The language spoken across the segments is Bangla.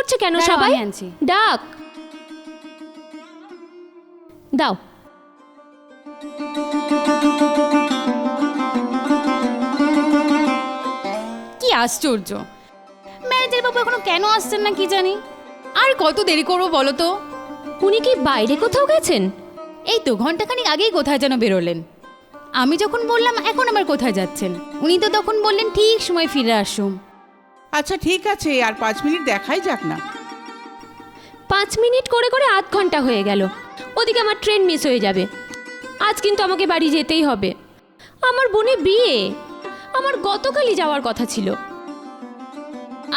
করছে কেন সবাই? আনছি। ডাক দাও। কি আশ্চর্য, ম্যানেজার বাবু এখনো কেন আসছেন না কি জানি। আর কত দেরি করবো বলো তো? উনি কি বাইরে কোথাও গেছেন? এই তো ঘন্টাখানিক আগেই কোথায় যেন বেরোলেন। আমি যখন বললাম এখন আবার কোথায় যাচ্ছেন, উনি তো তখন বললেন ঠিক সময় ফিরে আসুন। আচ্ছা ঠিক আছে, আর 5 মিনিট দেখাই যাক না। 5 মিনিট করে করে আধ ঘন্টা হয়ে গেল। ওদিকে আমার ট্রেন মিস হয়ে যাবে। আজ কিন্তু আমাকে বাড়ি যেতেই হবে। আমার বোনের বিয়ে, আমার গতকালই যাওয়ার কথা ছিল।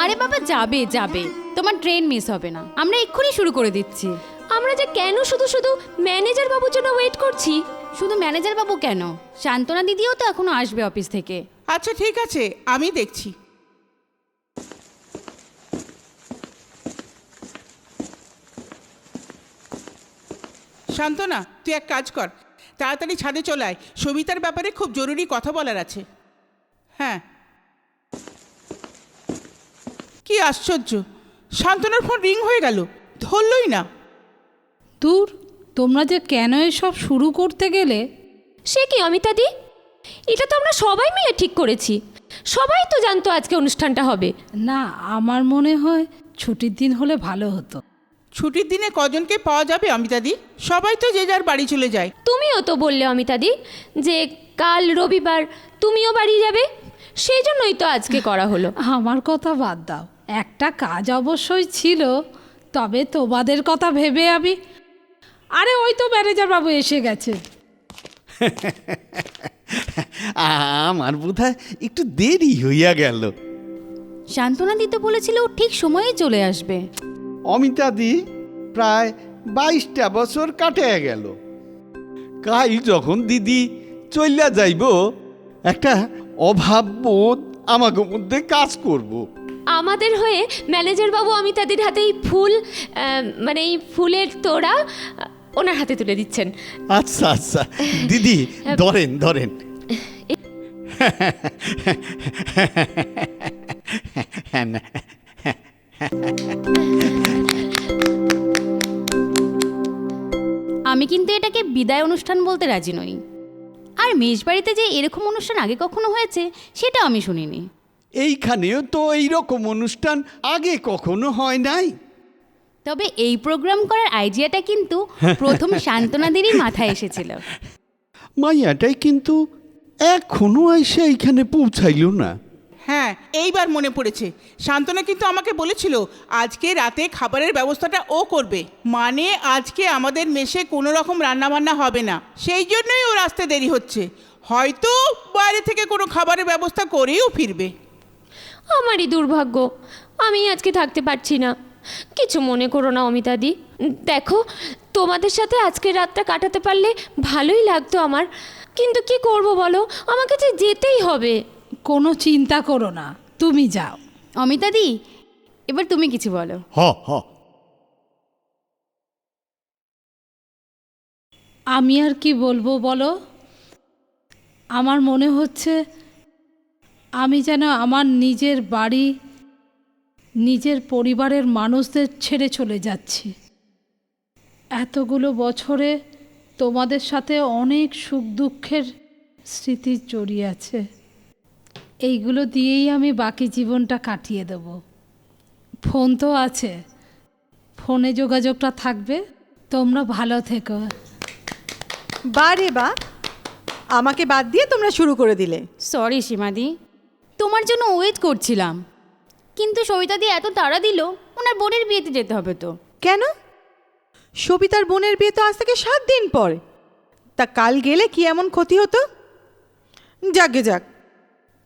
আরে বাবা যাবে যাবে, তোমার ট্রেন মিস হবে না, আমরা এক্ষুনি শুরু করে দিচ্ছি। আমরা যে কেন শুধু শুধু ম্যানেজার বাবুর জন্য ওয়েট করছি। শুধু ম্যানেজার বাবু কেন, শান্তনা দিদিও তো এখনো আসবে অফিস থেকে। আচ্ছা ঠিক আছে, আমি দেখছি। শান্তনা, তুই এক কাজ কর, তাড়াতাড়ি ছাদে চলে আয়, সবিতার ব্যাপারে খুব জরুরি কথা বলার আছে। হ্যাঁ। কি আশ্চর্য, শান্তনার ফোন রিং হয়ে গেল, ধরলই না। দূর, তোমরা যে কেন এসব শুরু করতে গেলে? সে কি অমিতাদি, এটা তো আমরা সবাই মিলে ঠিক করেছি। সবাই তো জানতো আজকে অনুষ্ঠানটা হবে। না, আমার মনে হয় ছুটির দিন হলে ভালো হতো। ছুটির দিনে কজনকে পাওয়া যাবে অমিতাদি? সবাই তো যে যার বাড়ি চলে যায়। তুমিও তো বললে অমিতাদি যে কাল রবিবার তুমিও বাড়ি যাবে, সেই জন্যই তো আজকে করা হলো। আমার কথা বাদ দাও, একটা কাজ অবশ্যই ছিল, তবে তোমাদের কথা ভেবে আমি... আরে ওই তো ম্যানেজার বাবু এসে গেছে। আমার বোধহয় একটু দেরি হইয়া গেল। শান্তনা দিতে বলেছিল ও ঠিক সময়ে চলে আসবে। অমিতাদি প্রায় 22টা বছর কাটে গেল। কাল যখন দিদি চইলা যাইব, একটা অভাববোধ আমাকে মধ্যে কাজ করব। আমাদের হয়ে ম্যানেজার বাবু অমিতাদির হাতেই ফুল, মানে এই ফুলের তোড়া ওনার হাতে তুলে দিচ্ছেন। আচ্ছা আচ্ছা দিদি, ধরেন ধরেন। আমি কিন্তু এটাকে বিদায় অনুষ্ঠান বলতে রাজি নই। আর মেষবাড়িতে যে এরকম অনুষ্ঠান আগে কখনো হয়েছে সেটা আমি শুনিনি। এইখানেও তো এইরকম অনুষ্ঠান আগে কখনো হয় নাই। তবে এই প্রোগ্রাম করার আইডিয়াটা কিন্তু প্রথম শান্তনাদেরই মাথায় এসেছিল। মাইয়াটাই কিন্তু এখনো এসে এইখানে পৌঁছাইল না। হ্যাঁ, এইবার মনে পড়েছে, শান্তনা কিন্তু আমাকে বলেছিল আজকে রাতে খাবারের ব্যবস্থাটা ও করবে। মানে আজকে আমাদের মেসে কোনো রকম রান্নাবান্না হবে না, সেই জন্যই ওর আসতে দেরি হচ্ছে। হয়তো বাইরে থেকে কোনো খাবারের ব্যবস্থা করেও ফিরবে। আমারই দুর্ভাগ্য, আমি আজকে থাকতে পারছি না। কিছু মনে করো না অমিতাদি। দেখো, তোমাদের সাথে আজকের রাতটা কাটাতে পারলে ভালোই লাগতো আমার, কিন্তু কি করব বলো, আমাকে যে যেতেই হবে। কোনো চিন্তা করো না, তুমি যাও। অমিতাদি, এবার তুমি কিছু বলো। হ হ। আমি আর কি বলবো বলো? আমার মনে হচ্ছে আমি যেন আমার নিজের বাড়ি, নিজের পরিবারের মানুষদের ছেড়ে চলে যাচ্ছি। এতগুলো বছরে তোমাদের সাথে অনেক সুখ দুঃখের স্মৃতি জড়িয়ে আছে। এইগুলো দিয়েই আমি বাকি জীবনটা কাটিয়ে দেব। ফোন তো আছে, ফোনে যোগাযোগটা থাকবে। তোমরা ভালো থেকো। বারে বা, আমাকে বাদ দিয়ে তোমরা শুরু করে দিলে। সরি সীমাদি, তোমার জন্য ওয়েট করছিলাম, কিন্তু সবিতাদি এত তাড়া দিল, ওনার বোনের বিয়েতে যেতে হবে তো। কেন? সবিতার বোনের বিয়ে তো আজ থেকে 7 দিন পর। তা কাল গেলে কি এমন ক্ষতি হতো? যাকে যাক,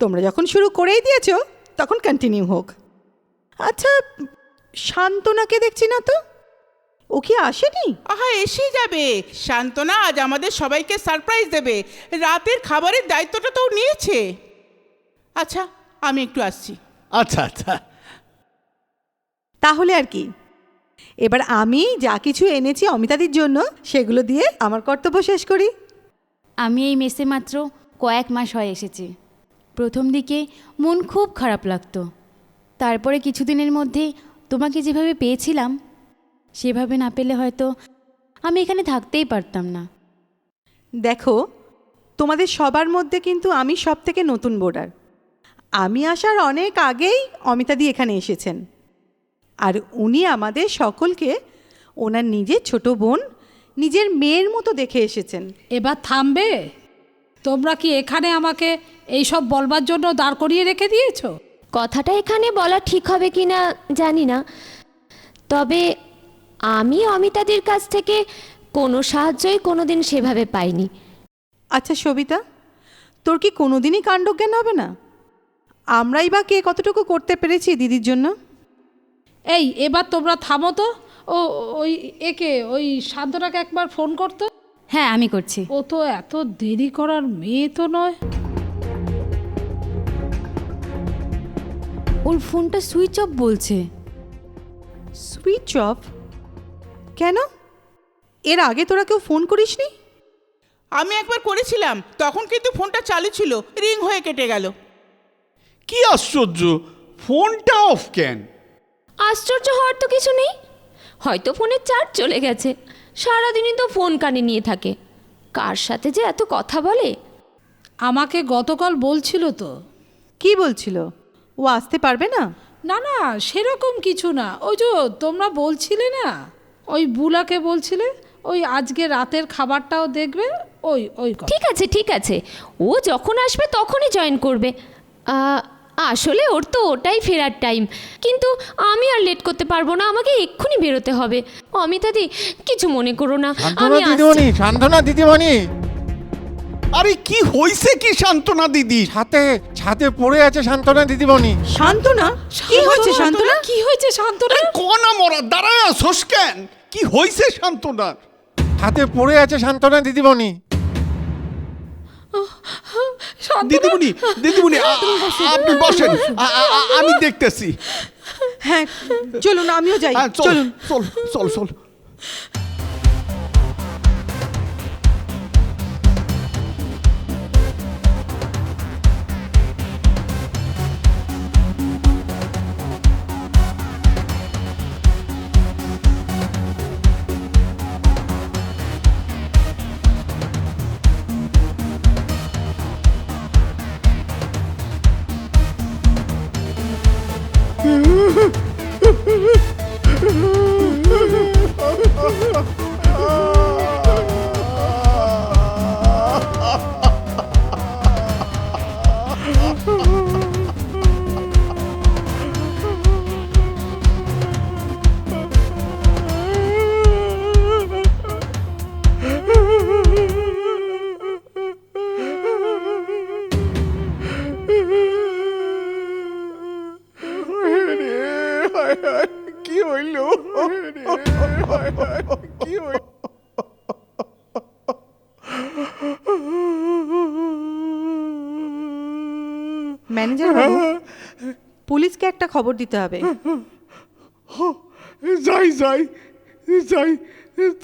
তোমরা যখন শুরু করেই দিয়েছো তখন কন্টিনিউ হোক। আচ্ছা, শান্তনাকে দেখছি না তো, ও কি আসেনি? আহা, এসে যাবে। শান্তনা আজ আমাদের সবাইকে সারপ্রাইজ দেবে, রাতের খাবারের দায়িত্বটা তো ও নিয়েছে। আচ্ছা, আমি একটু আসছি। আচ্ছা আচ্ছা। তাহলে আর কি, এবার আমি যা কিছু এনেছি অমিতাদির জন্য সেগুলো দিয়ে আমার কর্তব্য শেষ করি। আমি এই মেসে মাত্র কয়েক মাস হয়ে এসেছি। প্রথম দিকে মন খুব খারাপ লাগতো, তারপরে কিছুদিনের মধ্যেই তোমাকে যেভাবে পেয়েছিলাম সেভাবে না পেলে হয়তো আমি এখানে থাকতেই পারতাম না। দেখো, তোমাদের সবার মধ্যে কিন্তু আমি সব থেকে নতুন বোর্ডার। আমি আসার অনেক আগেই অমিতাদি এখানে এসেছেন, আর উনি আমাদের সকলকে ওনার নিজের ছোট বোন, নিজের মেয়ের মতো দেখে এসেছেন। এবার থামবে? তোমরা কি এখানে আমাকে এই সব বলবার জন্য দাঁড় করিয়ে রেখে দিয়েছো? কথাটা এখানে বলা ঠিক হবে কি না জানি না, তবে আমি অমিতাদির কাছ থেকে কোনো সাহায্যই কোনোদিন সেভাবে পাইনি। আচ্ছা সবিতা, তোর কি কোনোদিনই কাণ্ডজ্ঞান হবে না? আমরাই বা কে কতটুকু করতে পেরেছি দিদির জন্য? এই এবার তোমরা থামো তো। ওই ওই শান্তনাকে একবার ফোন করতো। হ্যাঁ, আমি করছি। ও তো এত দেরি করার মেয়ে তো নয়। ওর ফোনটা সুইচ অফ বলছে। Switch off? কেন? এর আগে তোরা কেউ ফোন করিসনি? আমি একবার করেছিলাম, তখন কিন্তু ফোনটা চালু ছিল, রিং হয়ে কেটে গেল। কি আশ্চর্য, ফোনটা অফ কেন? আশ্চর্য হওয়ার তো কিছু নেই, হয়তো ফোনের চার্জ চলে গেছে। সারাদিনই তো ফোন কানে নিয়ে থাকে, কার সাথে যে এত কথা বলে। আমাকে গতকাল বলছিল তো। কি বলছিল? ও আসতে পারবে না? না না, সেরকম কিছু না। ওই যে তোমরা বলছিলে না, ওই বুলাকে বলছিলে ওই আজকে রাতের খাবারটাও দেখবে, ওই ওই কথা। ঠিক আছে, ও যখন আসবে তখনই জয়েন করবে। আসলে ওর তো ওটাই ফেরার টাইম, কিন্তু আমি আর লেট করতে পারবো না, আমাকে এক্ষুনি বেরোতে হবে। অমিতাদি, কিছু মনে করো না, আমি আসছি। শান্তনা দিদিমণি, আরে কি হইছে কি শান্তনা দিদি? ছাতে পড়ে আছে শান্তনা দিদিমণি। শান্তনা? কি হয়েছে শান্তনা? কি হয়েছে শান্তনা? কনা মরা দাঁড়ায় আছোস কেন? কি হইছে শান্তনার? ছাতে পড়ে আছে শান্তনা দিদিমণি। দিদিমণি আপনি বসেন, আমি দেখতেছি। হ্যাঁ চলুন, আমিও যাই। চলুন। চল। কি হইল? কি হইল? ম্যানেজার বাবু, পুলিশকে একটা খবর দিতে হবে। যাই,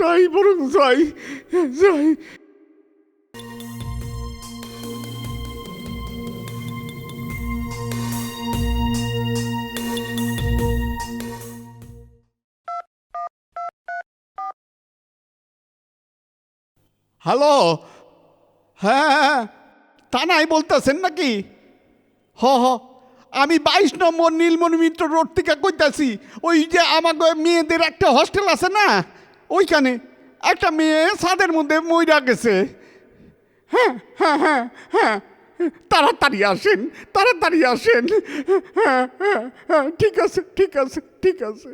তাই বরং যাই। হ্যালো, হ্যাঁ থানায় বলতেছেন নাকি? আমি 22 নম্বর নীলমণি মিত্র রোড থেকে কইতাছি। ওই যে আমাকে মেয়েদের একটা হস্টেল আছে না, ওইখানে একটা মেয়ে ছাদের মধ্যে মইরা গেছে। হ্যাঁ, তাড়াতাড়ি আসেন। হ্যাঁ, ঠিক আছে।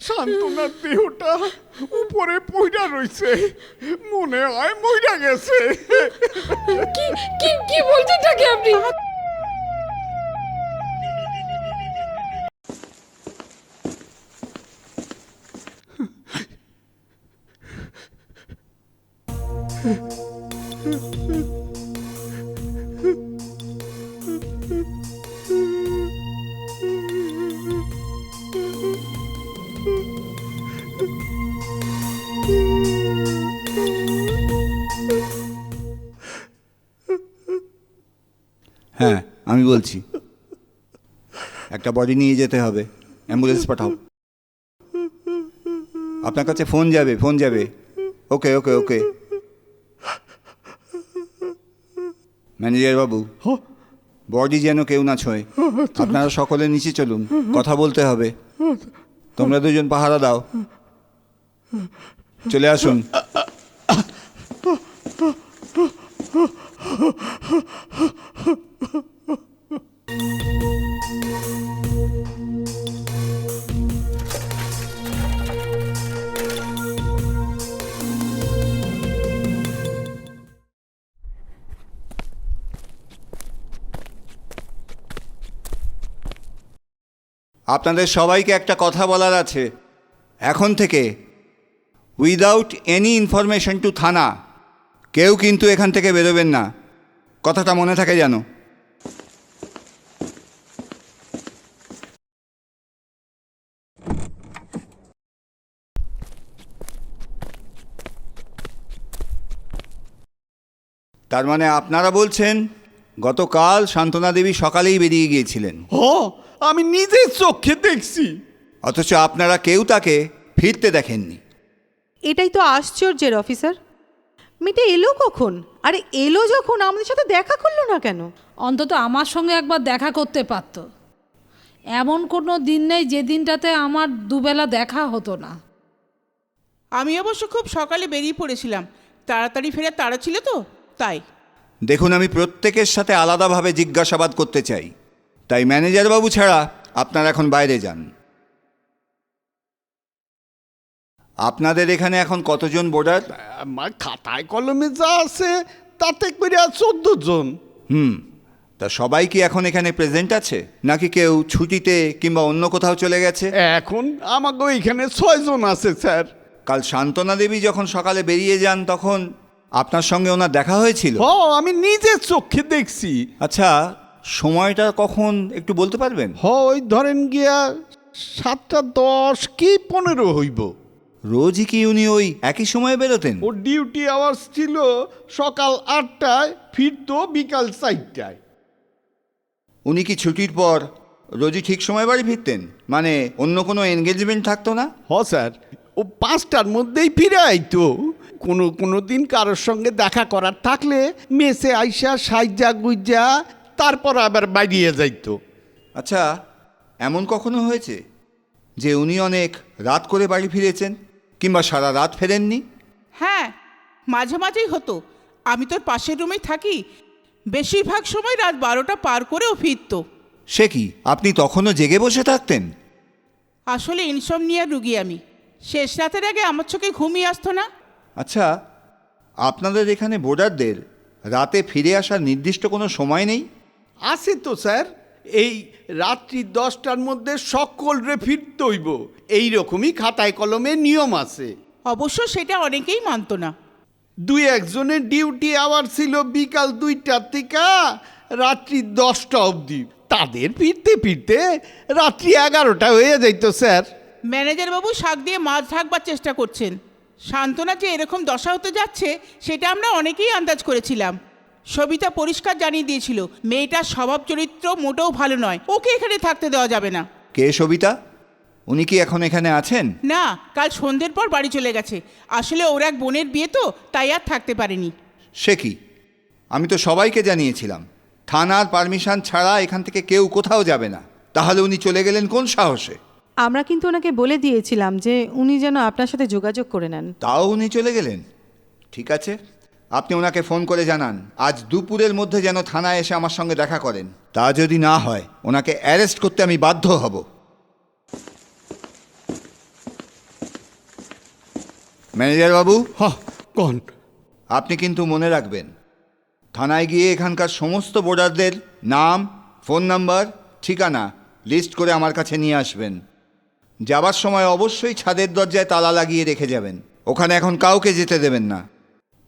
শান্তনার দেহটা উপরে পইড়া রইছে, মনে হয় মইরা গেছে। কি বলছেন আপনি? হ্যাঁ আমি বলছি, একটা বডি নিয়ে যেতে হবে। অ্যাম্বুলেন্স পাঠাও। আপনার কাছে ফোন যাবে। ওকে ওকে ওকে। ম্যানেজার বাবু, বডি যেন কেউ না ছোঁয়। আপনারা সকলে নিচে চলুন, কথা বলতে হবে। তোমরা দুজন পাহারা দাও। চলে আসুন। আপনাদের সবাইকে একটা কথা বলার আছে। এখন থেকে উইদাউট এনি ইনফরমেশন টু থানা কেউ কিন্তু এখান থেকে বেরোবেন না। কথাটা মনে থাকে যেন। তার মানে আপনারা বলছেন গতকাল শান্তনা দেবী সকালেই বেরিয়ে গিয়েছিলেন? আমি নিজের চোখে দেখছি। অথচ আপনারা কেউ তাকে ফিরতে দেখেননি। এটাই তো আশ্চর্যের অফিসার, মেয়েটা এলো কখন? আরে এলো যখন আমাদের সাথে দেখা করলো না কেন? অন্তত আমার সঙ্গে একবার দেখা করতে পারতো। এমন কোনো দিন নেই যে দিনটাতে আমার দুবেলা দেখা হতো না। আমি অবশ্য খুব সকালে বেরিয়ে পড়েছিলাম, তাড়াতাড়ি ফেরার তাড়া ছিল তো তাই। দেখুন, আমি প্রত্যেকের সাথে আলাদাভাবে জিজ্ঞাসাবাদ করতে চাই, তাই ম্যানেজার বাবু ছাড়া আপনারা এখন বাইরে যান। আপনাদের এখানে এখন কতজন বোর্ডার? আমার খাতায় কলমে যা আছে তাতে করে 14 জন। তা সবাই কি এখন এখানে প্রেজেন্ট আছে, নাকি কেউ ছুটিতে কিংবা অন্য কোথাও চলে গেছে? এখন আমাকে এখানে 6 জন আছে স্যার। কাল শান্তনা দেবী যখন সকালে বেরিয়ে যান তখন আপনার সঙ্গে ওনার দেখা হয়েছিল? আমি নিজের চোখে দেখছি। আচ্ছা, সময়টা কখন একটু বলতে পারবেন? ওই ধরেন গিয়া 7:10 কি 15 হইব। রোজই কি উনি ওই একই সময়ে বেরোতেন? ওর ডিউটি আওয়ার্স ছিল সকাল 8টায়, ফিরতো বিকাল 4টায়। উনি কি ছুটির পর রোজই ঠিক সময় বাড়ি ফিরতেন? মানে অন্য কোনো এনগেজমেন্ট থাকতো না? স্যার, ও 5টার মধ্যেই ফিরে আইতো। কোনো দিন কারোর সঙ্গে দেখা করার থাকলে মেসে আইসা সাইজা গুইজা তারপর আবার বাইরিয়ে যাইতো। আচ্ছা, এমন কখনো হয়েছে যে উনি অনেক রাত করে বাড়ি ফিরেছেন কিংবা সারা রাত ফেরেননি? হ্যাঁ, মাঝে মাঝেই হতো। আমি তোর পাশের রুমেই থাকি, বেশিরভাগ সময় রাত 12টা পার করেও ফিরতো। সে কি, আপনি তখনও জেগে বসে থাকতেন? আসলে ইনসমনিয়ার রুগী আমি, শেষ রাতের আগে আমার চোখে ঘুমিয়ে আসতো না। আচ্ছা, আপনাদের এখানে বোর্ডারদের রাতে ফিরে আসার নির্দিষ্ট কোনো সময় নেই? আছে তো স্যার, এই রাত্রি 10টার মধ্যে সকলরে ফিরতে হইব, এইরকমই খাতায় কলমে নিয়ম আছে। অবশ্য সেটা অনেকেই মানতো না। 2-1 জনের ডিউটি আওয়ার ছিল বিকাল 2টা থেকে রাত্রি 10টা অবধি। তাদের ফিরতে ফিরতে রাত্রি 11টা হয়ে যাইত স্যার। ম্যানেজার বাবু শাক দিয়ে মাছ ঢাকবার চেষ্টা করছেন। শান্তনা যে এরকম দশা হতে যাচ্ছে সেটা আমরা অনেকেই আন্দাজ করেছিলাম। সবিতা পরিষ্কার জানিয়ে দিয়েছিল মেয়েটার স্বভাব চরিত্র মোটেও ভালো নয়, ওকে এখানে থাকতে দেওয়া যাবে না। কে সবিতা? উনি কি এখন এখানে আছেন? না, কাল সন্ধ্যের পর বাড়ি চলে গেছে। আসলে ওর এক বোনের বিয়ে তো, তাই আর থাকতে পারেনি। সে কি, আমি তো সবাইকে জানিয়েছিলাম থানার পারমিশন ছাড়া এখান থেকে কেউ কোথাও যাবে না। তাহলে উনি চলে গেলেন কোন সাহসে? আমরা কিন্তু ওনাকে বলে দিয়েছিলাম যে উনি যেন আপনার সাথে যোগাযোগ করে নেন। তাও উনি চলে গেলেন? ঠিক আছে, আপনি ওনাকে ফোন করে জানান আজ দুপুরের মধ্যে যেন থানায় এসে আমার সঙ্গে দেখা করেন। তা যদি না হয় ওনাকে অ্যারেস্ট করতে আমি বাধ্য হব। ম্যানেজার বাবু, কোন আপনি কিন্তু মনে রাখবেন, থানায় গিয়ে এখানকার সমস্ত বোর্ডারদের নাম, ফোন নাম্বার, ঠিকানা লিস্ট করে আমার কাছে নিয়ে আসবেন। যাবার সময় অবশ্যই ছাদের দরজায় তালা লাগিয়ে রেখে যাবেন। ওখানে এখন কাউকে যেতে দেবেন না।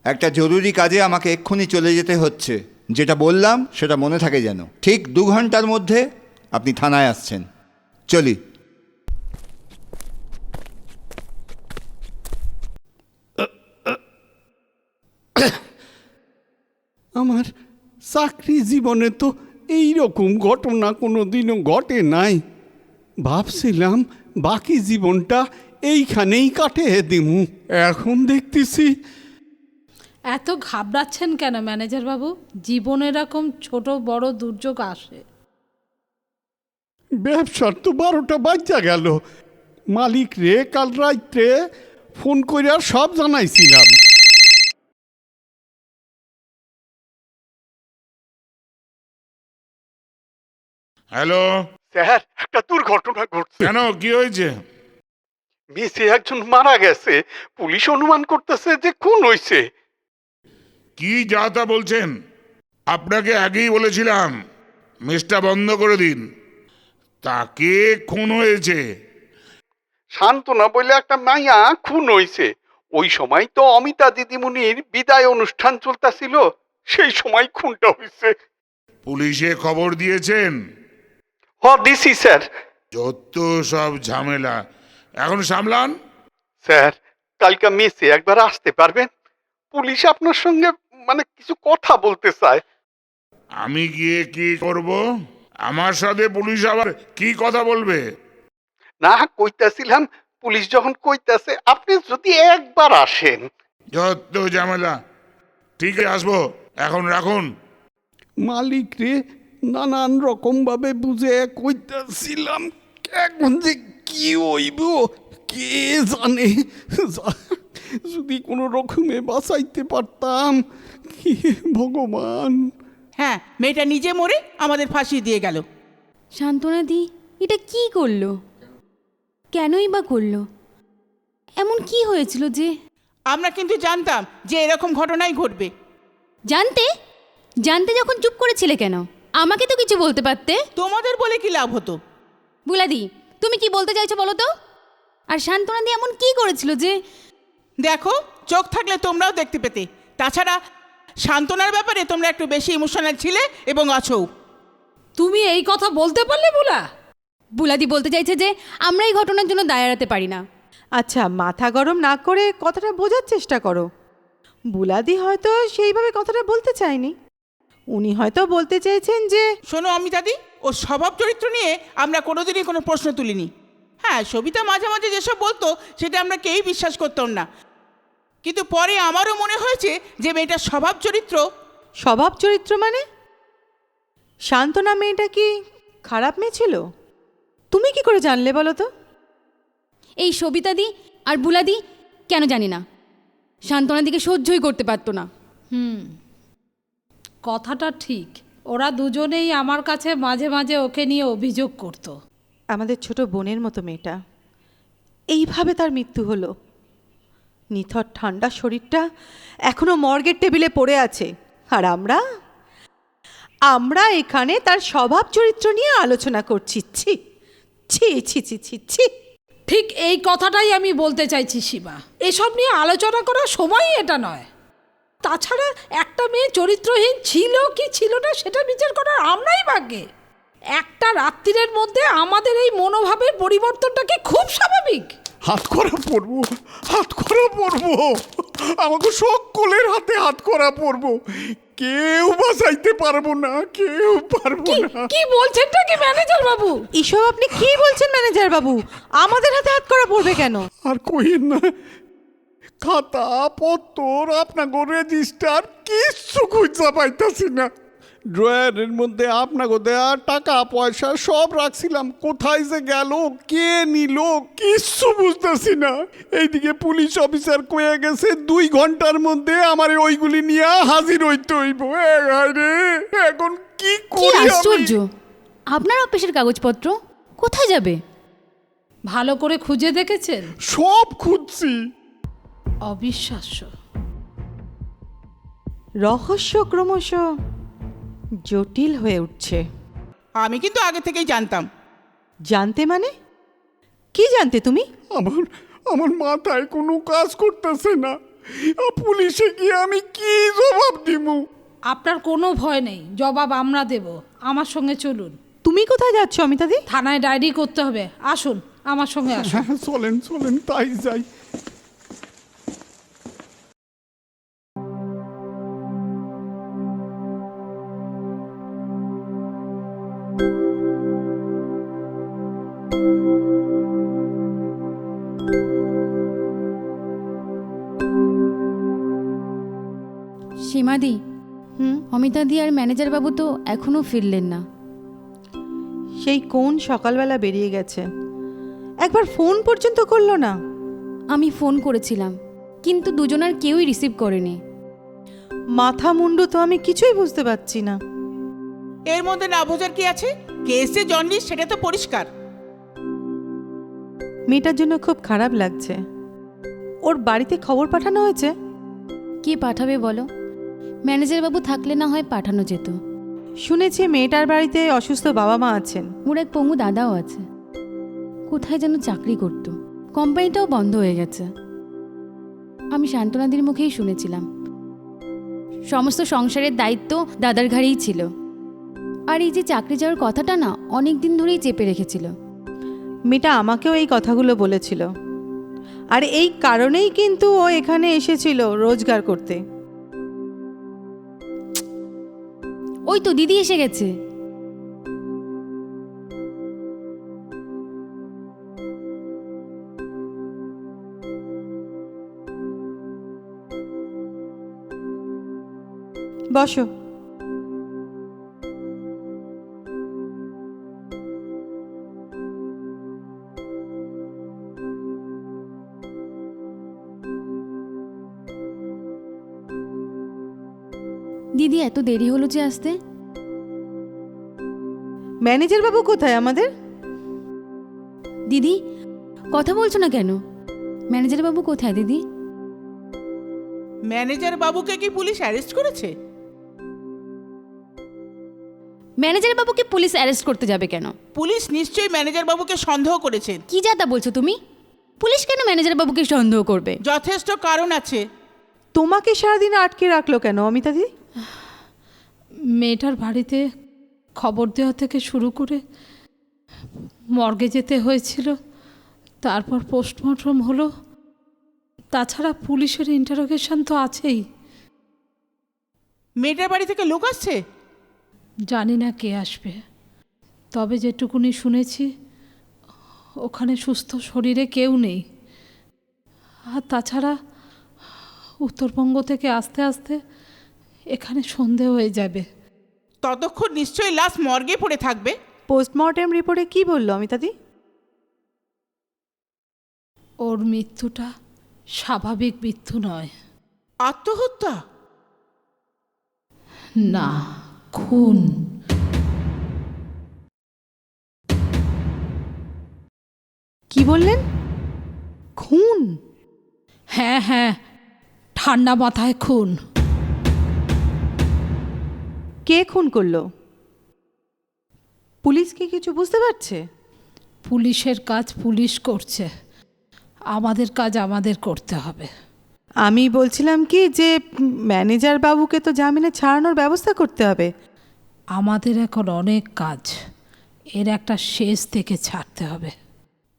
একটা জরুরি কাজে আমাকে এক্ষুনি চলে যেতে হচ্ছে। যেটা বললাম সেটা মনে থাকে যেন। ঠিক 2 ঘন্টার মধ্যে আপনি থানায় আসছেন। চলি। আমার চাকরি জীবনে তো এই রকম ঘটনা কোনো দিনও ঘটে নাই। ভাবছিলাম বাকি জীবনটা এইখানেই কাটিয়ে দিমু, এখন দেখতেছি এত ঘাবড়াচ্ছেন কেন ম্যানেজার বাবু? জীবনে এরকম ছোট বড় দুর্যোগ আসে। ব্যবসার তো 12টা বাজা গেল। মালিক রে কাল রাত্রে ফোন করে সব জানাইছিলাম। হ্যালো, স্যার, একটা দুর্ঘটনা ঘটছে। কেন কি হয়েছে? মেসে একজন মারা গেছে, পুলিশ অনুমান করতেছে যে খুন হয়েছে। কি যা তা বলছেন? আপনাকে আগেই বলেছিলাম মেসটা বন্ধ করে দিন। তাকে খুন হয়েছে। শান্তনা বলে একটা মাইয়া খুন হয়েছে। ওই সময় তো অমিতা দিদিমণির বিদায় অনুষ্ঠান চলতেছিল, সেই সময় খুনটা হয়েছে। পুলিশে খবর দিয়েছেন? দিছি স্যার। যত সব ঝামেলা, এখন সামলান। স্যার, কালকে মেসে একবার আসতে পারবেন? পুলিশ আপনার সঙ্গে কিছু কথা বলতে চায়। আমি গিয়ে কি করব? আমার সাথে পুলিশ আবার কি কথা বলবে? না, কইতাছিলাম পুলিশ যখন কইতাছে আপনি যদি একবার আসেন। যত ঝামেলা। ঠিক আছে, আসবো, এখন রাখুন। মালিক রে নানান রকম ভাবে বুঝে কইতাছিলাম, এখন যে কি হইব কে জানে। যদি কোনো রকমে বাঁচাইতে পারতাম। কি ভগবান! হ্যাঁ, মেয়েটা নিজে মরে আমাদের ফাঁসি দিয়ে গেল। সান্ত্বনা দি এটা কি করলো? কেনই বা করলো? এমন কি হয়েছিল যে? আমরা কিন্তু জানতাম যে এরকম ঘটনাই ঘটবে। জানতে জানতে যখন চুপ করেছিলে কেন? আমাকে তো কিছু বলতে পারতে। তোমাদের বলে কি লাভ হতো? বুলাদি, তুমি কি বলতে চাইছো বলো তো? আর সান্ত্বনা দি এমন কি করেছিল যে? দেখো, চোখ থাকলে তোমরাও দেখতে পেতে। তাছাড়া সান্ত্বনার ব্যাপারে তোমরা একটু বেশি ইমোশনাল ছিলে এবং আছো। তুমি এই কথা বলতে পারলে বুলা? বুলাদি বলতে চাইছে যে আমরা এই ঘটনার জন্য দায় এড়াতে পারি না। আচ্ছা, মাথা গরম না করে কথাটা বোঝার চেষ্টা করো। বুলাদি হয়তো সেইভাবে কথাটা বলতে চায়নি। উনি হয়তো বলতে চেয়েছেন যে শোনো অমিতাদি, ওর স্বভাব চরিত্র নিয়ে আমরা কোনোদিনই কোনো প্রশ্ন তুলিনি। হ্যাঁ, সবিতা মাঝে মাঝে যেসব বলতো সেটা আমরা কেউই বিশ্বাস করতাম না, কিন্তু পরে আমারও মনে হয়েছে যে মেয়েটার স্বভাব চরিত্র মানে শান্তনা মেয়েটা কি খারাপ মেয়ে ছিল? তুমি কি করে জানলে বলো তো? এই সবিতাদি আর বুলাদি কেন জানি না, সান্ত্বনা দিকে সহ্যই করতে পারতো না। কথাটা ঠিক। ওরা দুজনেই আমার কাছে মাঝে মাঝে ওকে নিয়ে অভিযোগ করতো। আমাদের ছোট বোনের মতো মেয়েটা, এইভাবে তার মৃত্যু হলো। নিথর ঠান্ডা শরীরটা এখনো মর্গের টেবিলে পড়ে আছে, আর আমরা এখানে তার স্বভাব চরিত্র নিয়ে আলোচনা করছি। ছি ছি ছি ছি ছি ছি। ঠিক এই কথাটাই আমি বলতে চাইছি শিবা। এসব নিয়ে আলোচনা করার সময়ই এটা নয়। তাছাড়া একটা মেয়ে চরিত্রহীন ছিল কি ছিল না সেটা বিচার করার আমরাই ভাগ্যে। একটা রাত্রির মধ্যে আমাদের এই মনোভাবের পরিবর্তনটা কি খুব স্বাভাবিক? হাত করা পড়বো, আমাকে সকলের হাতে হাত করা পড়বো। কেউ বাঁচাইতে পারবো না, কেউ পারবো না। কি বলছেনটা কি ম্যানেজার বাবু? এসব আপনি কি বলছেন ম্যানেজার বাবু? আমাদের হাতে হাত করা পড়বে কেন? আর কইেন না, খাতা পত্তর আপনাকে রেজিস্টার কিচ্ছু খুঁজা পাইতাছি না। ড্রয়ারের মধ্যে আপনাকে দেয়া টাকা পয়সা সব রাখছিলাম, কোথায় যে গেল, কে নিল, কিচ্ছু বুঝতেছি না। এইদিকে পুলিশ অফিসার কয়ে গেছে 2 ঘন্টার মধ্যে আমার ওইগুলি নিয়ে হাজির হইতে হইব। রে, এখন কি কি করি? আশ্চর্য! আপনার অফিসের কাগজপত্র কোথায় যাবে? ভালো করে খুঁজে দেখেছেন? সব খুঁজছি। অবিশ্বাস্য। রহস্য ক্রমশ জটিল হয়ে উঠছে। আমি কিন্তু আগে থেকেই জানতাম। জানতে মানে কি জানতে তুমি? আমার মাথায় কোনো কাজ করতেছে না। পুলিশে গিয়ে আমি কি জবাব দিব? আপনার কোনো ভয় নেই, জবাব আমরা দেব। আমার সঙ্গে চলুন। তুমি কোথায় যাচ্ছ অমিতাদি? থানায় ডায়েরি করতে হবে, আসুন আমার সঙ্গে আসুন। হ্যাঁ, চলেন তাই যাই। সীমাদি, হুম? অমিতাদি আর ম্যানেজার বাবু তো এখনো ফিরলেন না। সেই কোন সকালবেলা বেরিয়ে গেছে, একবার ফোন পর্যন্ত করলো না। আমি ফোন করেছিলাম, কিন্তু দুজনার কেউই রিসিভ করেনি। মাথা মুন্ডু তো আমি কিছুই বুঝতে পারছি না। এর মধ্যে না বোঝার কি আছে? কেসে জন্ডিস, সেটা তো পরিষ্কার। মেয়েটার জন্য খুব খারাপ লাগছে। ওর বাড়িতে খবর পাঠানো হয়েছে? কে পাঠাবে বলো? ম্যানেজার বাবু থাকলে না হয় পাঠানো যেত। শুনেছি মেয়েটার বাড়িতে অসুস্থ বাবা মা আছেন। ওর এক পঙ্গু দাদাও আছে, কোথায় যেন চাকরি করত, কোম্পানিটাও বন্ধ হয়ে গেছে। আমি শান্তনাদির মুখেই শুনেছিলাম সমস্ত সংসারের দায়িত্ব দাদার ঘাড়েই ছিল। আর এই যে চাকরি যাওয়ার কথাটা না অনেক দিন ধরেই চেপে রেখেছিল। মেয়েটা আমাকেও এই কথাগুলো বলেছিল, আর এই কারণেই কিন্তু ও এখানে এসেছিল রোজগার করতে। ওই তো দিদি এসে গেছে। বসো। দিদি এত দেরি হলো যে আসতে? ম্যানেজার বাবু কোথায় আমাদের? দিদি কথা বলছো না কেন? ম্যানেজার বাবু কোথায় দিদি? ম্যানেজার বাবুকে কি পুলিশ অ্যারেস্ট করেছে? ম্যানেজার বাবুকে পুলিশ অ্যারেস্ট করতে যাবে কেন? পুলিশ নিশ্চয়ই ম্যানেজার বাবুকে সন্দেহ করেছেন। কি যা তা বলছো তুমি? পুলিশ কেন ম্যানেজার বাবুকে সন্দেহ করবে? যথেষ্ট কারণ আছে। তোমাকে সারাদিন আটকে রাখলো কেন অমিতাদি? মেয়েটার বাড়িতে খবর দেওয়া থেকে শুরু করে মর্গে যেতে হয়েছিল, তারপর পোস্টমর্টম হলো, তাছাড়া পুলিশের ইন্টারোগেশন তো আছেই। মেয়েটার বাড়ি থেকে লোক আসছে? জানি না কে আসবে, তবে যেটুকুনি শুনেছি ওখানে সুস্থ শরীরে কেউ নেই। আর তাছাড়া উত্তরবঙ্গ থেকে আস্তে আস্তে এখানে সন্ধে হয়ে যাবে। ততক্ষণ নিশ্চয়ই লাশ মর্গে পড়ে থাকবে। পোস্টমর্টেম রিপোর্টে কি বললো অমিতাদি? ওর মৃত্যুটা স্বাভাবিক মৃত্যু নয়। আত্মহত্যা? না, খুন। কি বললেন? খুন? হ্যাঁ হ্যাঁ, ঠান্ডা মাথায় খুন। কে খুন করলো? পুলিশ কি কিছু বুঝতে পারছে? পুলিশের কাজ পুলিশ করছে, আমাদের কাজ আমাদের করতে হবে। আমি বলছিলাম কি যে ম্যানেজার বাবুকে তো জামিনে ছাড়ানোর ব্যবস্থা করতে হবে। আমাদের এখন অনেক কাজ, এর একটা শেষ থেকে ছাড়তে হবে।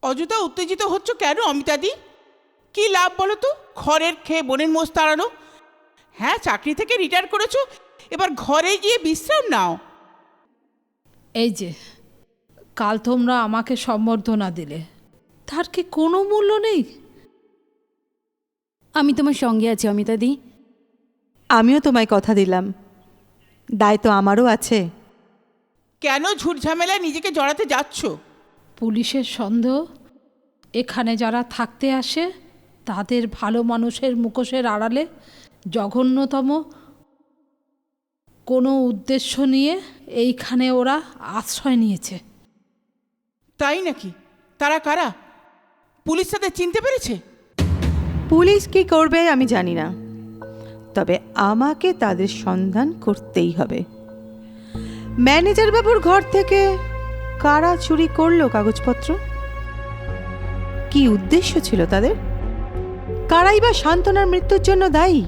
অযথা উত্তেজিত হচ্ছ কেন অমিতাদি? কি লাভ বলো তো ঘরের খেয়ে বোনের মোষ তাড়ানো? হ্যাঁ, চাকরি থেকে রিটায়ার করেছো, এবার ঘরে গিয়ে বিশ্রাম নাও। এই যে কাল তোমরা আমাকে সম্বর্ধনা দিলে, তার কি কোনো মূল্য নেই? আমি তোমার সঙ্গে আছি অমিতাদি। আমিও তোমায় কথা দিলাম, দায় তো আমারও আছে। কেন ঝুট ঝামেলায় নিজেকে জড়াতে যাচ্ছ? পুলিশের সন্দেহ এখানে যারা থাকতে আসে তাদের ভালো মানুষের মুখোশের আড়ালে জঘন্যতম কোনো উদ্দেশ্য নিয়ে এইখানে ওরা আশ্রয় নিয়েছে। তাই নাকি? তারা কারা? পুলিশ তাদের চিনতে পেরেছে? পুলিশ কি করবে আমি জানি না, তবে আমাকে তাদের সন্ধান করতেই হবে। ম্যানেজার বাবুর ঘর থেকে কারা চুরি করলো কাগজপত্র? কি উদ্দেশ্য ছিল তাদের? কারাই বা শান্তনার মৃত্যুর জন্য দায়ী?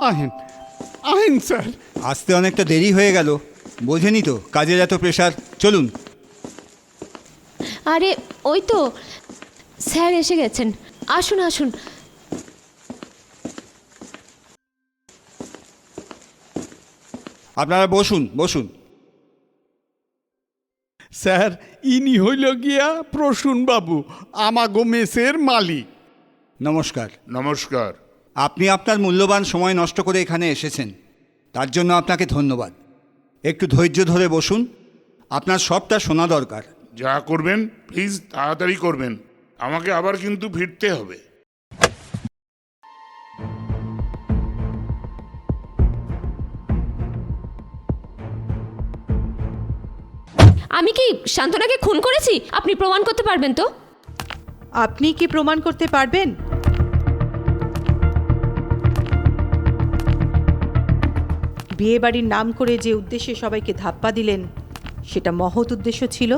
আহেন আহেন স্যার। আসতে অনেকটা দেরি হয়ে গেল, বোঝেনি তো কাজের এত প্রেশার। চলুন। আরে ওই তো স্যার এসে গেছেন, আসুন আসুন। আপনারা বসুন বসুন। স্যার, ইনি হইল গিয়া প্রসূন বাবু, আমাগো মেসের মালিক। নমস্কার। নমস্কার। আপনি আপনার মূল্যবান সময় নষ্ট করে এখানে এসেছেন, তার জন্য আপনাকে ধন্যবাদ। একটু ধৈর্য ধরে বসুন, আপনার সবটা শোনা দরকার। যা করবেন প্লিজ তাড়াতাড়ি করবেন, আমাকে আবার কিন্তু ফিরতে হবে। আমি কি শান্তনাকে খুন করেছি? আপনি প্রমাণ করতে পারবেন তো? আপনি কি প্রমাণ করতে পারবেন? বিয়ে বাড়ির নাম করে যে উদ্দেশ্যে সবাইকে ধাপ্পা দিলেন, সেটা মহৎ উদ্দেশ্য ছিল।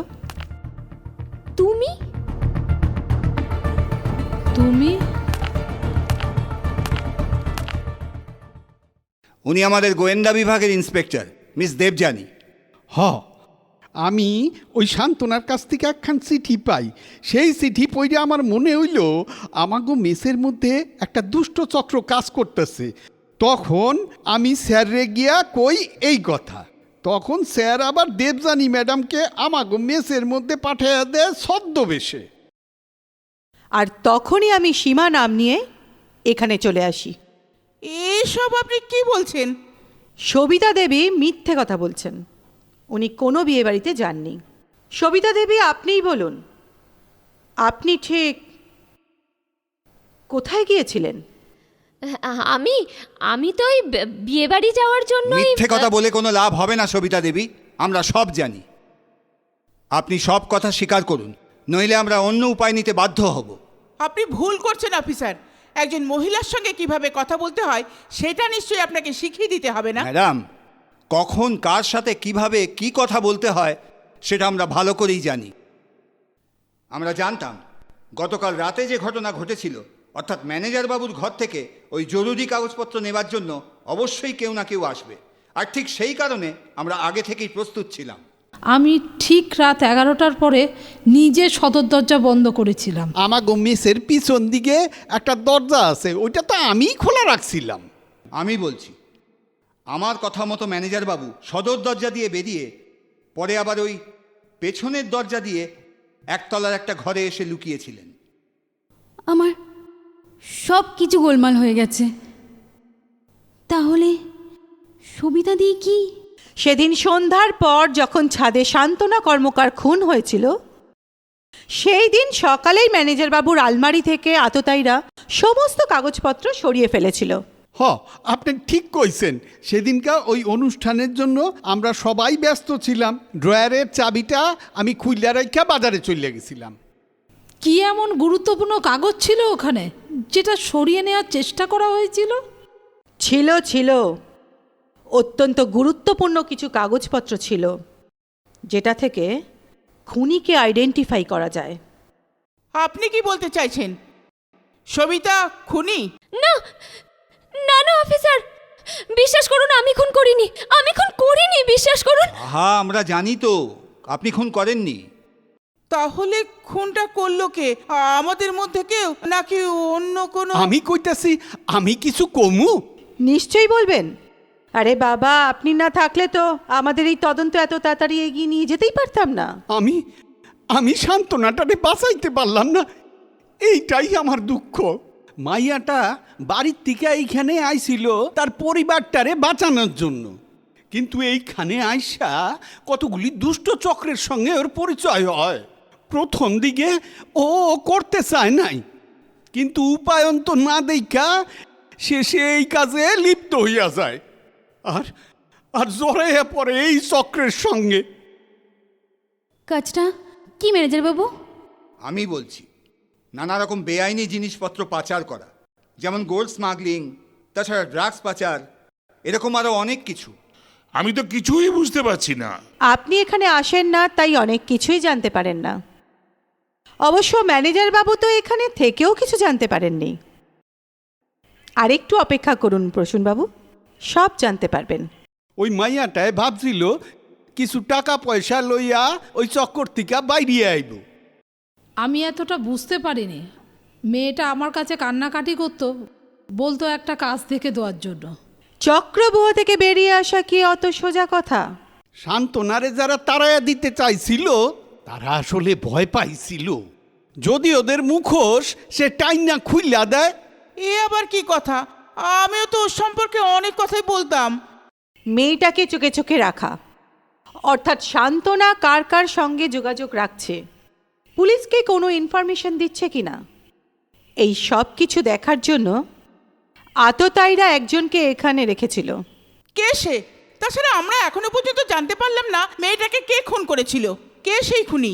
তুমি তুমি উনি আমাদের গোয়েন্দা বিভাগের ইন্সপেক্টর মিস দেবযানী। হ, আমি ওই শান্তনার কাছ থেকে একখান চিঠি পাই। সেই চিঠি পড়ে আমার মনে হইল আমাগো মেসের মধ্যে একটা দুষ্ট চক্র কাজ করতেছে। তখন আমি স্যাররে গিয়া কই এই কথা। তখন স্যার আবার দেবযানী ম্যাডামকে আমাগো মেসের মধ্যে পাঠিয়ে দেয় ছদ্মবেশে। আর তখনই আমি সীমা নাম নিয়ে এখানে চলে আসি। এসব আপনি কি বলছেন? সবিতা দেবী মিথ্যে কথা বলছেন। উনি কোনো বিয়ে বাড়িতে যাননি। সবিতা দেবী, আপনিই বলুন, আপনি ঠিক কোথায় গিয়েছিলেন? আমি আমি তো ওই বিয়ে বাড়ি যাওয়ার জন্য মিথ্যে কথা বলে কোনো লাভ হবে না সবিতা দেবী, আমরা সব জানি। আপনি সব কথা স্বীকার করুন, নইলে আমরা অন্য উপায় নিতে বাধ্য হব। আপনি ভুল করছেন অফিসার। একজন মহিলার সঙ্গে কিভাবে কথা বলতে হয় সেটা নিশ্চয়ই আপনাকে শিখিয়ে দিতে হবে না? ম্যাডাম, কখন কার সাথে কিভাবে কি কথা বলতে হয় সেটা আমরা ভালো করেই জানি। আমরা জানতাম গতকাল রাতে যে ঘটনা ঘটেছিল, অর্থাৎ ম্যানেজার বাবুর ঘর থেকে ওই জরুরি কাগজপত্র নেবার জন্য অবশ্যই কেউ না কেউ আসবে, আর ঠিক সেই কারণে আমরা আগে থেকেই প্রস্তুত ছিলাম। আমি ঠিক রাত 11টার পরে নিজে সদর দরজা বন্ধ করেছিলাম। আমাগো মেসের পিছন দিকে একটা দরজা আছে, ওইটা তো আমিই খোলা রাখছিলাম। আমি বলছি, আমার কথা মতো ম্যানেজার বাবু সদর দরজা দিয়ে বেরিয়ে পরে আবার ওই পেছনের দরজা দিয়ে একতলার একটা ঘরে এসে লুকিয়েছিলেন। আমার সব কিছু গোলমাল হয়ে গেছে। তাহলে সবিতা দি কি? সেদিন সন্ধ্যার পর যখন ছাদে শান্তনা কর্মকার খুন হয়েছিল, সেই দিন সকালেই ম্যানেজার বাবুর আলমারি থেকে আততায়ীরা সমস্ত কাগজপত্র সরিয়ে ফেলেছিল। হ, আপনি ঠিক কইছেন। সেদিনকার ওই অনুষ্ঠানের জন্য আমরা সবাই ব্যস্ত ছিলাম। ড্রয়ারের চাবিটা আমি খুইলা রাইখা বাজারে চলে গেছিলাম। কি এমন গুরুত্বপূর্ণ কাগজ ছিল ওখানে যেটা সরিয়ে নেওয়ার চেষ্টা করা হয়েছিল? ছিল অত্যন্ত গুরুত্বপূর্ণ কিছু কাগজপত্র ছিল, যেটা থেকে খুনিকে আইডেন্টিফাই করা যায়। আপনি কি বলতে চাইছেন সবিতা খুনি? না না না অফিসার, বিশ্বাস করুন আমি খুন করিনি, বিশ্বাস করুন। আহা, আমরা জানি তো আপনি খুন করেননি। তাহলে খুনটা করলো কে? আমাদের মধ্যে কেউ নাকি অন্য কোনো? আমি কইতাছি, আমি কিছু কমু? নিশ্চয়ই বলবেন। আরে বাবা, আপনি না থাকলে তো আমাদের এই তদন্ত এত তাড়াতাড়ি এগিয়ে নিয়ে যেতেই পারতাম না। আমি শান্তনাটারে বাঁচাইতে পারলাম না, এইটাই আমার দুঃখ। মাইয়াটা বাড়ির থেকে এইখানে আইছিল তার পরিবারটারে বাঁচানোর জন্য, কিন্তু এইখানে আইসা কতগুলি দুষ্ট চক্রের সঙ্গে ওর পরিচয় হয়। প্রথম দিকে ও করতে চায় নাই, কিন্তু উপায়ন্ত না দেখা শেষে এই কাজে লিপ্ত হইয়া যায়, আর জড়াইয়া পড়ে এই চক্রের সঙ্গে। কাজটা কি ম্যানেজার বাবু? আমি বলছি, নানা রকম বেআইনি জিনিসপত্র পাচার করা, যেমন গোল্ড স্মাগলিং, তাছাড়া ড্রাগস পাচার, এরকম আরও অনেক কিছু। আমি তো কিছুই বুঝতে পারছি না। আপনি এখানে আসেন না, তাই অনেক কিছুই জানতে পারেন না। অবশ্য ম্যানেজার বাবু তো এখানে থেকেও কিছু জানতে পারেননি। আর একটু অপেক্ষা করুন প্রসূনবাবু, সব জানতে পারবেন। ওই মাইয়াটায় ভাবছিল কিছু টাকা পয়সা লইয়া ওই চক্কর থেকে বাইরিয়ে আইব। আমি এতটা বুঝতে পারিনি। মেয়েটা আমার কাছে কান্নাকাটি করতো, বলতো একটা কাজ দেখে দেওয়ার জন্য। চক্রবুহ থেকে বেরিয়ে আসা কি অত সোজা কথা? সান্ত্বনারে যারা তাড়াইয়া দিতে চাইছিল তারা আসলে ভয় পাইছিল যদি ওদের মুখোশ সে টাইনা খুইলা দেয়। এ আবার কি কথা? আমিও তো ওর সম্পর্কে অনেক কথাই বলতাম। মেয়েটাকে চোখে চোখে রাখা, অর্থাৎ সান্ত্বনা কার কার সঙ্গে যোগাযোগ রাখছে, পুলিশকে কোনো ইনফরমেশন দিচ্ছে কিনা, এই সব কিছু দেখার জন্য আততায়ীরা একজনকে এখানে রেখেছিল। কে সে? তাছাড়া আমরা এখনো পর্যন্ত জানতে পারলাম না মেয়েটাকে কে খুন করেছিল। কে সেই খুনি?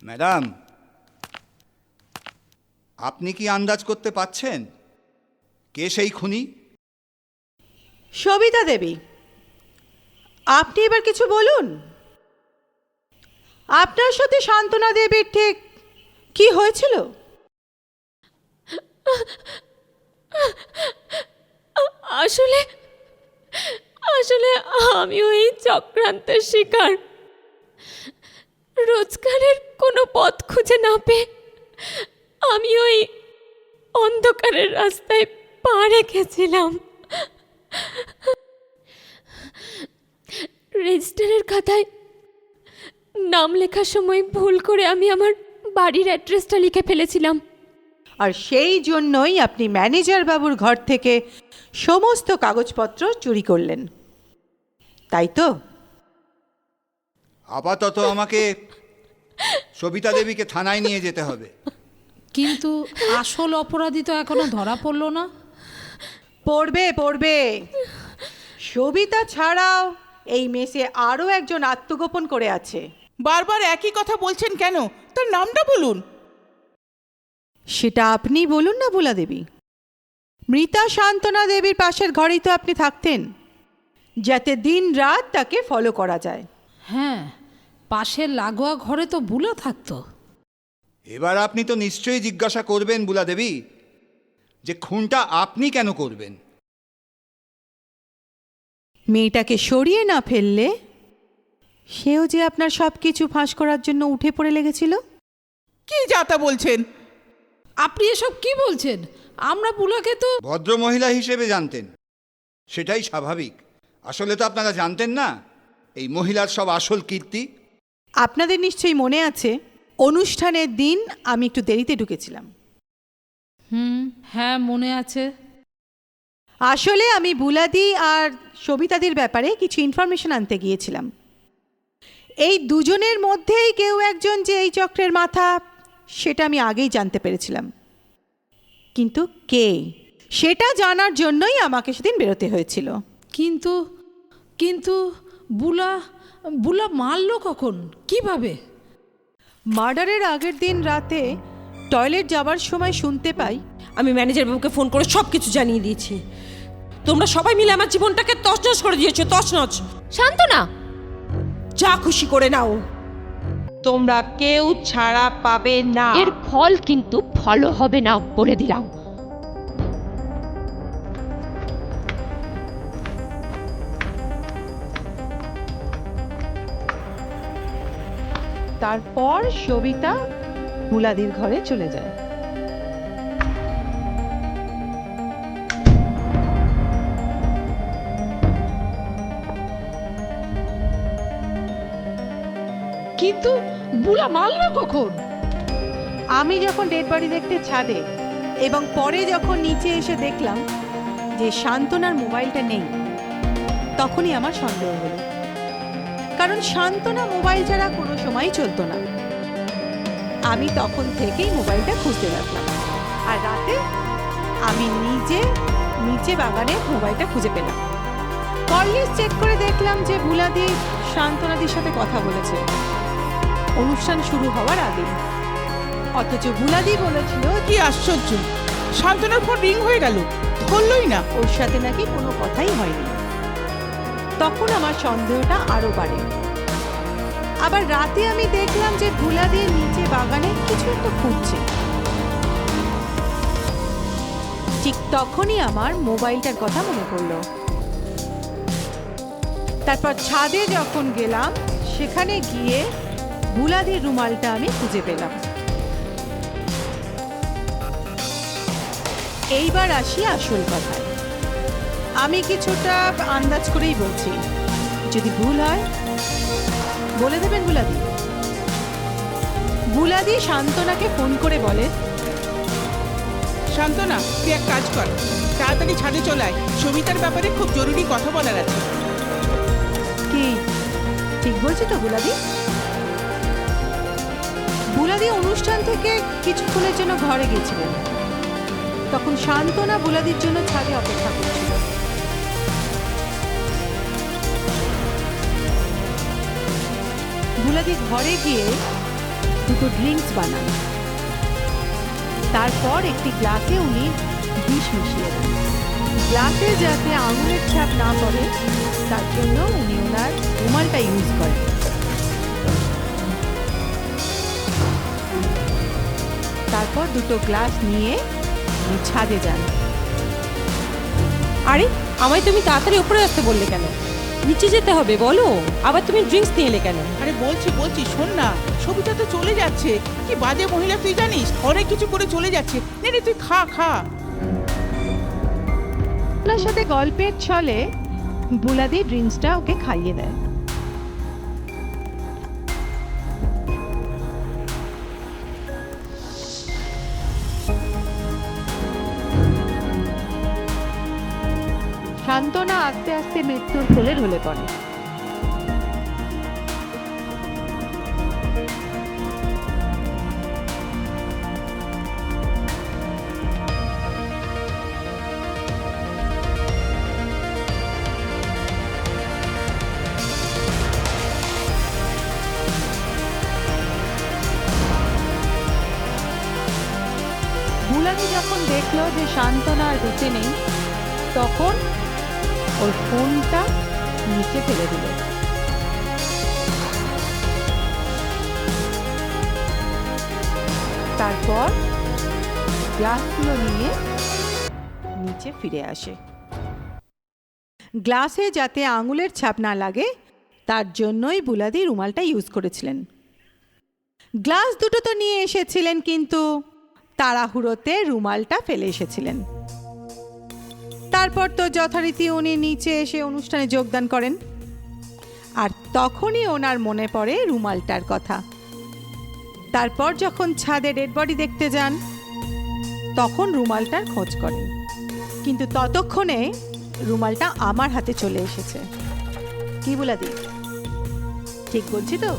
ম্যাডাম, আপনি কি আন্দাজ করতে পারছেন কে সেই খুনি? সবিতা দেবী। আপনি এবার কিছু বলুন, আপনার সাথে সান্ত্বনা দেবীর ঠিক কি হয়েছিল? আসলে আসলে আমি ওই চক্রান্তের শিকার। রোজগারের কোনো পথ খুঁজে না পেয়ে আমি ওই অন্ধকারের রাস্তায় পা রেখেছিলাম। রেজিস্টারের খাতায় নাম লেখার সময় ভুল করে আমি আমার বাড়ির অ্যাড্রেসটা লিখে ফেলেছিলাম। আর সেই জন্যই আপনি ম্যানেজার বাবুর ঘর থেকে সমস্ত কাগজপত্র চুরি করলেন, তাই তো? আপাতত আমাকে সবিতা দেবীকে থানায় নিয়ে যেতে হবে। কিন্তু আসল অপরাধী তো এখনো ধরা পড়লো না। পড়বে পড়বে। সবিতা ছাড়াও এই মেসে আরও একজন আত্মগোপন করে আছে। বারবার একই কথা বলছেন কেন? তার নামটা বলুন। সেটা আপনি বলুন না বুলা দেবী। মৃতা সান্ত্বনা দেবীর পাশের ঘরেই তো আপনি থাকতেন, যাতে দিন রাত তাকে ফলো করা যায়। হ্যাঁ, পাশের লাগোয়া ঘরে তো বুলা থাকতো। এবার আপনি তো নিশ্চয়ই জিজ্ঞাসা করবেন বুলা দেবী, যে খুনটা আপনি কেন করবেন? মেয়েটাকে সরিয়ে না ফেললে সেও যে আপনার সব কিছু ফাঁস করার জন্য উঠে পড়ে লেগেছিল। কি যাতা বলছেন? আপনি এসব কি বলছেন? আমরা বুলাকে তো ভদ্র মহিলা হিসেবে জানতেন, সেটাই স্বাভাবিক। আসলে তো আপনারা জানতেন না এই মহিলার সব আসল কীর্তি। আপনাদের নিশ্চয়ই মনে আছে, অনুষ্ঠানের দিন আমি একটু দেরিতে ঢুকেছিলাম। হ্যাঁ, মনে আছে। আসলে আমি বুলাদি আর সবিতাদির ব্যাপারে কিছু ইনফরমেশন আনতে গিয়েছিলাম। এই দুজনের মধ্যেই কেউ একজন যে এই চক্রের মাথা, সেটা আমি আগেই জানতে পেরেছিলাম। কিন্তু কে, সেটা জানার জন্যই আমাকে সেদিন বেরোতে হয়েছিল। কিন্তু কিন্তু বুলা বুলা মারলো কখন, কিভাবে? মার্ডারের আগের দিন রাতে টয়লেট যাবার সময় শুনতে পাই, আমি ম্যানেজার বাবুকে ফোন করে সব কিছু জানিয়ে দিয়েছি। তোমরা সবাই মিলে আমার জীবনটাকে তছনছ করে দিয়েছো, তছনছ। সান্ত্বনা, যা খুশি করে নাও, তোমরা কেউ ছাড়া পাবে না। এর ফল কিন্তু ভালো হবে না, বলে দিলাম। তারপর সবিতা বুলাদির ঘরে চলে যায়। কিন্তু বুলা মারলো কখন? আমি যখন ডেড বডি দেখতে ছাদে এবং পরে যখন নিচে এসে দেখলাম যে সান্ত্বনার মোবাইলটা নেই, তখনই আমার সন্দেহ হলো। কারণ সান্ত্বনা মোবাইল ছাড়া কোনো সময়ই চলতো না। আমি তখন থেকেই মোবাইলটা খুঁজতে লাগলাম, আর রাতে আমি নিজে নিচে বাগানে মোবাইলটা খুঁজে পেলাম। কল লিস্ট চেক করে দেখলাম যে বুলাদি সান্ত্বনাদির সাথে কথা বলেছে অনুষ্ঠান শুরু হওয়ার আগে। অথচ বুলাদি বলেছিল কি আশ্চর্য, সান্ত্বনার ফোন রিং হয়ে গেল, ধরলই না। ওর সাথে নাকি কোনো কথাই হয়নি। তখন আমার সন্দেহটা আরো বাড়ে। আবার রাতে আমি দেখলাম যে ভুলা দিয়ে নিচে বাগানে কিছু একটা খুঁজছে। ঠিক তখনই আমার মোবাইলটার কথা মনে পড়লো। তারপর ছাদে যখন গেলাম, সেখানে গিয়ে ভুলাদির রুমালটা আমি খুঁজে পেলাম। এইবার আসি আসল কথায়। আমি কিছুটা আন্দাজ করেই বলছি, যদি ভুল হয় বলে দেবেন ভুলাদি। ভুলাদি শান্তনাকে ফোন করে বলে, শান্তনা, তুই এক কাজ কর, তাড়াতাড়ি ছাদে চলে আয়, সবিতার ব্যাপারে খুব জরুরি কথা বলার আছে। কি ঠিক বলছি তো ভুলাদি? ভুলাদি অনুষ্ঠান থেকে কিছুক্ষণের জন্য ঘরে গেছিলেন। তখন শান্তনা ভুলাদির জন্য ছাদে অপেক্ষা করছিল। ভুলাদি ঘরে গিয়ে দুটো ড্রিঙ্কস বানান। তারপর একটি গ্লাসে উনি বিষ মিশিয়ে দেন। গ্লাসে যাতে আঙুলের ছাপ না পড়ে তার জন্য উনি ওনার রুমালটা ইউজ করেন। তারপর দুটো গ্লাস নিয়ে উনি ছাদে যান। আরে আমায় তুমি তাড়াতাড়ি উপরে আসতে বললে কেন? নিচে যেতে হবে বলো, আবার তুমি ড্রিঙ্কস নিয়ে এলে কেন? আরে বলছি শোন না, সবিতা তো চলে যাচ্ছে। কি বাজে মহিলা তুই জানিস, অনেক কিছু করে চলে যাচ্ছে। নে রে, তুই খা। ওনার সাথে গল্পের ছলে বুলাদি ড্রিঙ্কসটা ওকে খাইয়ে দেয়। শান্তনা আস্তে আস্তে মৃত্যুর কোলে ঢলে পড়ে। বুলাদি যখন দেখলো যে শান্তনা আর বেঁচে নেই, তখন ওর ফোনটা নিচে ফেলে দিল। তারপর গ্লাসগুলো নিয়ে নিচে ফিরে আসে। গ্লাসে যাতে আঙুলের ছাপ না লাগে তার জন্যই বুলাদি রুমালটা ইউজ করেছিলেন। গ্লাস দুটো তো নিয়ে এসেছিলেন, কিন্তু তাড়াহুড়োতে রুমালটা ফেলে এসেছিলেন। তারপর তো যথারীতি উনি নিচে এসে অনুষ্ঠানে যোগদান করেন, আর তখনই ওনার মনে পড়ে রুমালটার কথা। তারপর যখন ছাদে ডেড বডি দেখতে যান, তখন রুমালটার খোঁজ করেন, কিন্তু ততক্ষণে রুমালটা আমার হাতে চলে এসেছে। কি বুলাদি, ঠিক বলছি তো?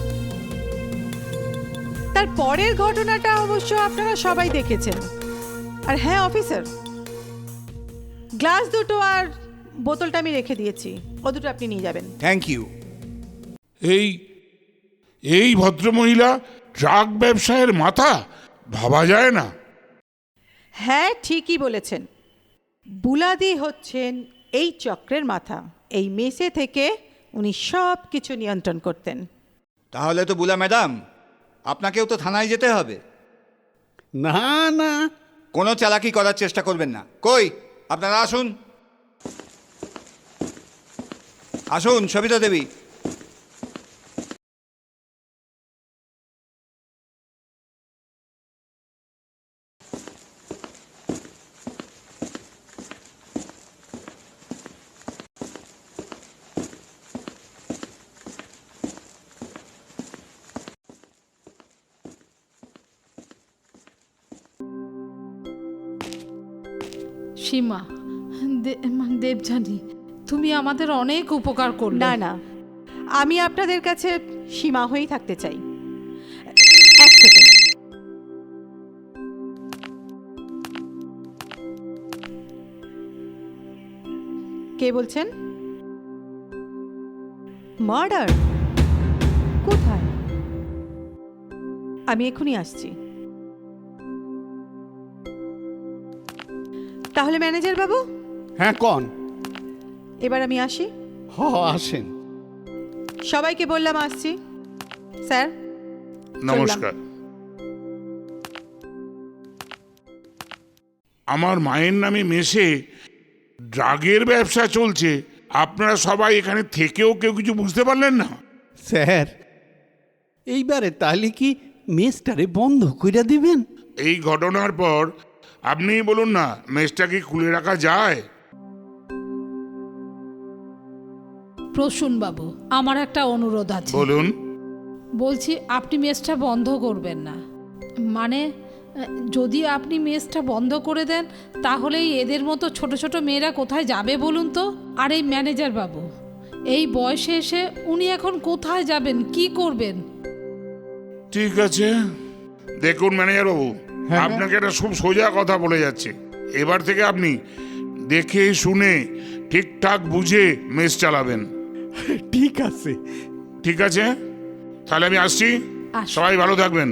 তার পরের ঘটনাটা অবশ্য আপনারা সবাই দেখেছেন। আর হ্যাঁ অফিসার, গ্লাস দুটো আর বোতলটা আমি রেখে দিয়েছি, ও দুটো আপনি নিয়ে যাবেন। Thank you. এই ভদ্রমহিলা ট্রাক ব্যবসায়ের মাথা, ভাবা যায় না। হ্যাঁ ঠিকই বলেছেন, বুলাদি হচ্ছেন এই চক্রের মাথা। এই মেসে থেকে উনি সব কিছু নিয়ন্ত্রণ করতেন। তাহলে তো বুলা ম্যাডাম, আপনাকেও তো থানায় যেতে হবে। না, কোনো চালাকি করার চেষ্টা করবেন না। কই আপনারা আসুন সবিতা দেবী। সীমা, দেবজানি, তুমি আমাদের অনেক উপকার করলে। না, আমি আপনাদের কাছে সীমা হয়েই থাকতে চাই। এক সেকেন্ড, কে বলছেন? মার্ডার? কোথায়? আমি এখনই আসছি। তাহলে ম্যানেজার বাবু, হ্যাঁ কন। এবার আমি আসি। আসেন। সবাইকে বললাম আসছি। স্যার নমস্কার। আমার মায়ের নামে মেসে ড্রাগের ব্যবসা চলছে, আপনারা সবাই এখানে থেকেও কেউ কিছু বুঝতে পারলেন না? স্যার এইবারে তাহলে কি মেসটারে বন্ধ করে দিবেন? এই ঘটনার পর আপনিই বলুন না, মেসটা কি খুলে রাখা যায়? প্রসূন বাবু, আমার একটা অনুরোধ আছে। বলুন। বলছি আপনি মেসটা বন্ধ করবেন না। মানে যদি আপনি মেসটা বন্ধ করে দেন তাহলেই এদের মতো ছোট ছোট মেয়েরা কোথায় যাবে বলুন তো? আর এই ম্যানেজার বাবু এই বয়সে এসে উনি এখন কোথায় যাবেন, কি করবেন? ঠিক আছে, দেখুন ম্যানেজার বাবু, আপনাকে একটা খুব সোজা কথা বলে যাচ্ছে। এবার থেকে আপনি দেখে শুনে ঠিকঠাক বুঝে মেস চালাবেন। ঠিক আছে। ঠিক আছে, তাহলে আমি আসছি। আসুন। সবাই ভালো থাকবেন।